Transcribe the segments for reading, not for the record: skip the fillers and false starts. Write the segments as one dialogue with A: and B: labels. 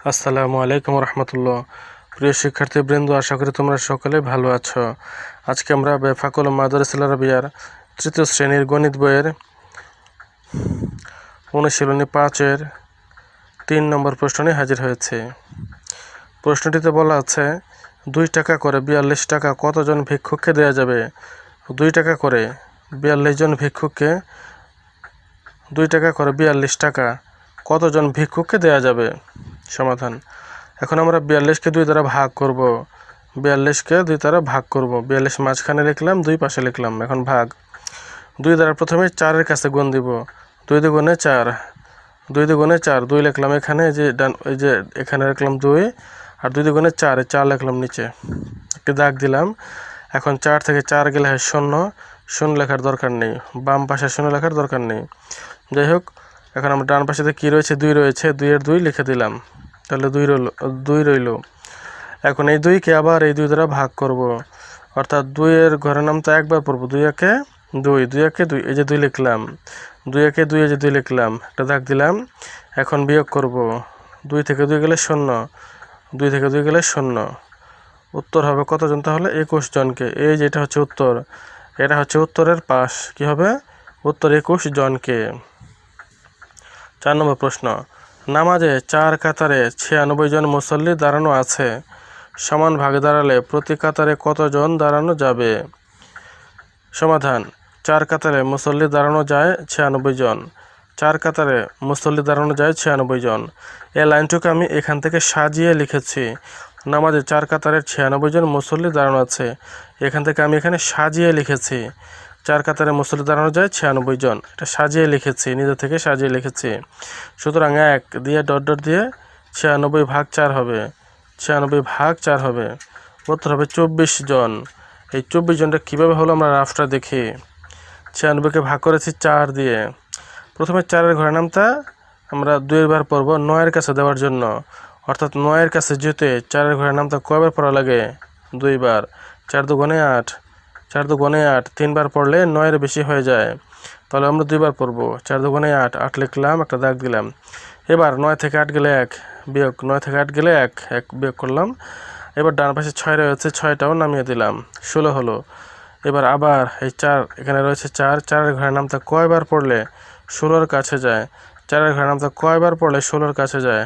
A: আসসালামু আলাইকুম রহমতুল্লাহ। প্রিয় শিক্ষার্থীবৃন্দ, আশা করি তোমরা সকলে ভালো আছো। আজকে আমরা বেফাকুল মাদারিসুল আরাবিয়ার তৃতীয় শ্রেণীর গণিত বইয়ের অনুশীলনী 5-এর 3 নম্বর প্রশ্ন নিয়ে হাজির হয়েছে। প্রশ্নটিতে বলা আছে 2 টাকা করে 42 টাকা কতজন ভিক্ষুককে দেওয়া যাবে? 2 টাকা করে 42 জন ভিক্ষুককে 2 টাকা করে 42 টাকা কতজন ভিক্ষুককে দেওয়া যাবে? সমাধান। এখন আমরা 42কে 2 দ্বারা ভাগ করব। 42কে 2 দ্বারা ভাগ করব। 42 মাঝখানে লিখলাম, 2 পাশে লিখলাম। এখন ভাগ 2 দ্বারা প্রথমে 4-এর কাছে গুণ দিব। 2 দুগুণে 4, 2 দুগুণে 4, 2 লিখলাম এখানে, এই যে এখানে লিখলাম 2, আর 2 দুগুণে 4, 4 লিখলাম নিচে, একটি দাগ দিলাম। এখন 4 থেকে 4 গেলে হয় 0, 0 লেখার দরকার নেই, বাম পাশে 0 লেখার দরকার নেই। যাই হোক, এখন আমরা ডান পাশে কী রয়েছে? 2 রয়েছে, 2-এর 2 লিখে দিলাম, তাহলে 2 রইল। এখন এই 2কে আবার এই 2 দ্বারা ভাগ করব, অর্থাৎ 2-এর ঘরের নামটা একবার পড়ব। 2 একে 2, 2 একে 2, এই যে 2 লিখলাম, 2 একে 2, এই যে 2 লিখলাম, একটা দাগ দিলাম। এখন বিয়োগ করব, 2 থেকে 2 গেলে 0, 2 থেকে 2 গেলে 0। উত্তর হবে কতজন? তাহলে 21 জনকে। এই যে এটা হচ্ছে উত্তর, এটা হচ্ছে উত্তরের পাশ। কি হবে? উত্তর 21 জনকে। 4 নম্বর প্রশ্ন, নামাজে 4 কাতারে 96 জন মুসল্লি দাঁড়ানো আছে, সমান ভাগে দাঁড়ালে প্রতি কাতারে কতজন দাঁড়ানো যাবে? সমাধান। 4 কাতারে মুসল্লি দাঁড়ানো যায় 96 জন। 4 কাতারে মুসল্লি দাঁড়ানো যায় 96 জন। এই লাইনটুকু আমি এখান থেকে সাজিয়ে লিখেছি। নামাজে 4 কাতারে 96 জন মুসল্লি দাঁড়ানো আছে, এখান থেকে আমি এখানে সাজিয়ে লিখেছি 4 কাতারে মুসল্লি দাঁড়ানো যায় 96 জন। এটা সাজিয়ে লিখেছি, নিজে থেকে সাজিয়ে লিখেছি। সুতরাং 1 দিয়ে ডট ডট দিয়ে 96 ভাগ 4 হবে, 96 ভাগ 4 হবে। উত্তর হবে 24 জন। এই 24 জনটা কীভাবে হলো আমরা রাফটা দেখি। 96কে ভাগ করেছি 4 দিয়ে। প্রথমে 4-এর ঘরের নামটা আমরা 2 বার পড়ব 9-এর কাছে দেওয়ার জন্য, অর্থাৎ 9-এর কাছে যেতে 4-এর ঘরের নামটা কয়বার পড়া লাগে? 2 বার। 4 দুগুণে 8, 4 দুগুণে 8, 3 বার পড়লে 9-এর বেশি হয়ে যায়, তাহলে আমরা 2 বার পড়ব। 4 দুগুণে 8, 8 লিখলাম, একটা দাগ দিলাম। এবার 9 থেকে 8 গেলে 1 বিয়োগ, 9 থেকে 8 গেলে 1 বিয়োগ করলাম। এবার ডান পাশে 6 রয়েছে, 6টাও নামিয়ে দিলাম, 16 হলো। এবার আবার এই 4, এখানে রয়েছে 4, 4-এর ঘরের নামটা কয়বার পড়লে 16-র কাছে যায়? 4-এর ঘরের নামটা কয়বার পড়লে 16-র কাছে যায়?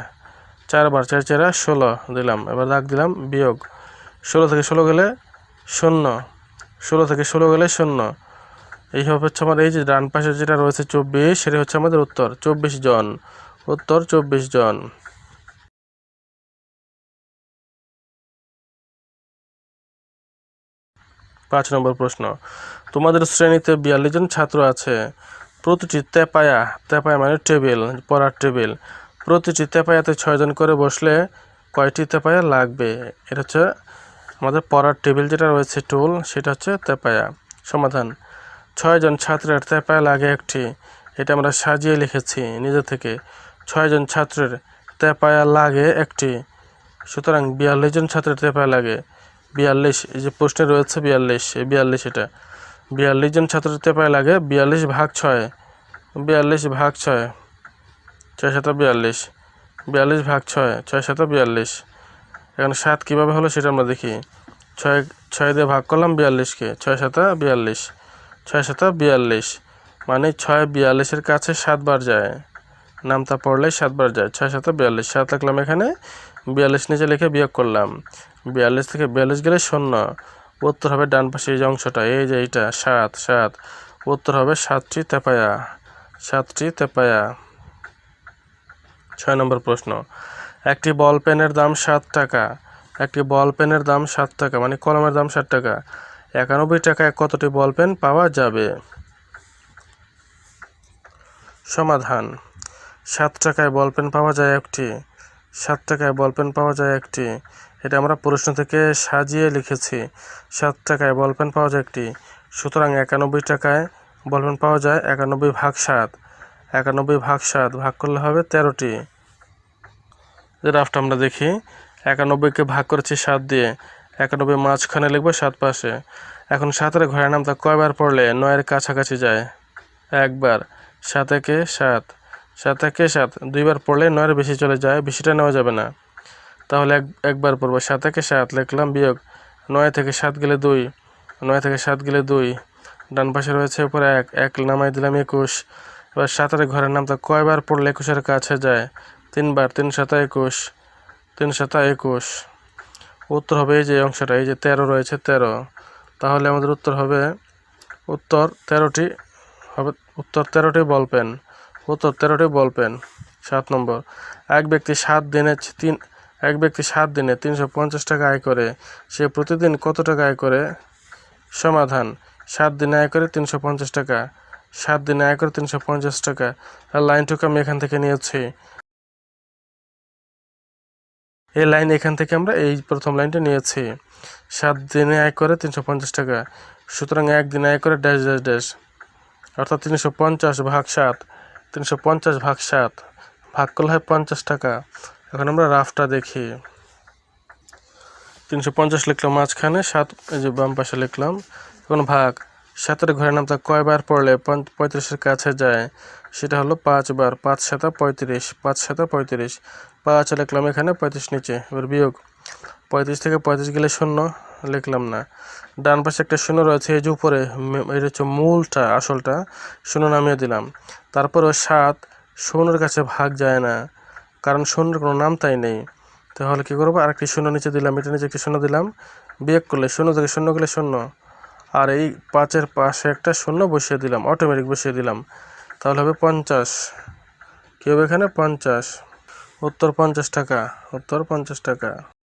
A: 4 বার, 4 4 16 দিলাম, এবার দাগ দিলাম, বিয়োগ। 16 থেকে 16 গেলে 0, 16 থেকে 16 গেলে 0। এইভাবে হচ্ছে আমার এই যে ডান পাশে যেটা রয়েছে 24, সেটা হচ্ছে আমাদের উত্তর 24 জন। উত্তর 24 জন। 5 নম্বর প্রশ্ন, তোমাদের শ্রেণীতে 42 জন ছাত্র আছে, প্রতিটি তেপায়া মানে টেবিল, পড়ার টেবিল, প্রতিটি তেপায়াতে 6 জন করে বসলে কয়টি তেপায়া লাগবে? এটা হচ্ছে আমাদের পড়ার টেবিল যেটা রয়েছে টুল, সেটা হচ্ছে তেপায়া। সমাধান। 6 জন ছাত্রের তেপায়া লাগে একটি, এটা আমরা সাজিয়ে লিখেছি নিজে থেকে। 6 জন ছাত্রের তেপায়া লাগে একটি, সুতরাং 42 জন ছাত্রের তেপায়া লাগে 42। এই যে প্রশ্নে রয়েছে 42, এই 42, এটা 42 জন ছাত্রের তেপায়া লাগে 42 ভাগ 6, 42 ভাগ 6, 6 7 42, 42 ভাগ 6, 6 7 42। এখন 7 কীভাবে হলো সেটা আমরা দেখি। 6 দিয়ে ভাগ করলাম 42কে, 6 7 42, 6 7 42, মানে 6 42-এর কাছে 7 বার যায়, নামটা পড়লে 7 বার যায়, 6 7 42, 7 লিখলাম এখানে, 42 নিচে লিখে বিয়োগ করলাম। 42 থেকে 42 গেলে 0। উত্তর হবে ডান পাশে এই যে অংশটা, এই যে এইটা 7 7। উত্তর হবে 7টি তেপায়া, 7টি তেপায়া। 6 নম্বর প্রশ্ন, একটি বল পেনের দাম 7 টাকা, একটি বল পেনের দাম 7 টাকা, মানে কলমের দাম 7 টাকা, 91 টাকায় কতটি বল পেন পাওয়া যাবে? সমাধান। 7 টাকায় বল পেন পাওয়া যায় একটি, 7 টাকায় বল পেন পাওয়া যায় একটি, এটা আমরা প্রশ্ন থেকে সাজিয়ে লিখেছি। 7 টাকায় বল পেন পাওয়া যায় একটি, সুতরাং 91 টাকায় বল পেন পাওয়া যায় 91 ভাগ 7, 91 ভাগ 7 ভাগ করলে হবে 13টি। রাফটা আমরা দেখি। 91কে ভাগ করেছি 7 দিয়ে, 91 মাঝখানে লিখবো 7 পাশে। এখন 7-এর ঘরের নামটা কয়বার পড়লে 9-এর কাছাকাছি যায়? একবার। 7 একে 7, 7 একে 7, 2 বার পড়লে 9-এর বেশি চলে যায়, বেশিটা নেওয়া যাবে না। তাহলে একবার পড়বো 7 থেকে 7 লিখলাম, বিয়োগ 9 থেকে 7 গেলে 2, 9 থেকে 7 গেলে 2, ডান পাশে রয়েছে উপরে 1, 1 নামাই দিলাম 21। এবার 7 ঘরের নামতা কয়বার পড়লে 21-এর কাছে যায়? 3 বার, 3 7 21, 3 7 21। উত্তর হবে এই যে অংশটা, এই যে 13 রয়েছে 13। তাহলে আমাদের উত্তর হবে উত্তর 13টি হবে, উত্তর 13টি বল পেন, উত্তর 13টি বল পেন। 7 নম্বর, এক ব্যক্তি 7 দিনে 350 টাকা আয় করে, সে প্রতিদিন কত টাকা আয় করে? সমাধান, 7 দিনে আয় করে 350 টাকা, 7 দিনে আয় করে 350 টাকা। আর লাইনটুকু আমি এখান থেকে নিয়েছি, এই লাইন এখান থেকে আমরা এই প্রথম লাইনটা নিয়েছি। 7 দিনে আয় করে 350 টাকা, সুতরাং 1 দিনে আয় করে ড্যাশ ড্যাশ ড্যাশ, অর্থাৎ 350 ভাগ 7, 350 ভাগ 7 ভাগ করলে হয় 50 টাকা। এখন আমরা রাফটা দেখি, 350 লিখলাম মাঝখানে, 7 এই যে বাম পাশে লিখলাম। এখন ভাগ 7-এর ঘরের নামতা কয়বার পড়লে 35-এর কাছে যায়? সেটা হলো 5 বার, 5 7 35, 5 7 35, 5 লিখলাম এখানে, 35 নিচে। এবার বিয়োগ 35 থেকে 35 গেলে 0 লিখলাম না, ডান পাশে একটা 0 রয়েছে, এই যে উপরে এটা হচ্ছে মূলটা, আসলটা 0 নামিয়ে দিলাম। তারপরে 7 0-এর কাছে ভাগ যায় না, কারণ 0-এর কোনো নামতাই নেই। তাহলে কী করবো, আরেকটি 0 নিচে দিলাম, এটা নিচে একটি 0 দিলাম, বিয়োগ করলে 0 থেকে 0 গেলে 0, আর এই 5-এর পাশে একটা 0 বসিয়ে দিলাম, অটোমেটিক বসিয়ে দিলাম। তাহলে হবে 50, কী হবে এখানে 50। উত্তর 50 টাকা, উত্তর 50 টাকা।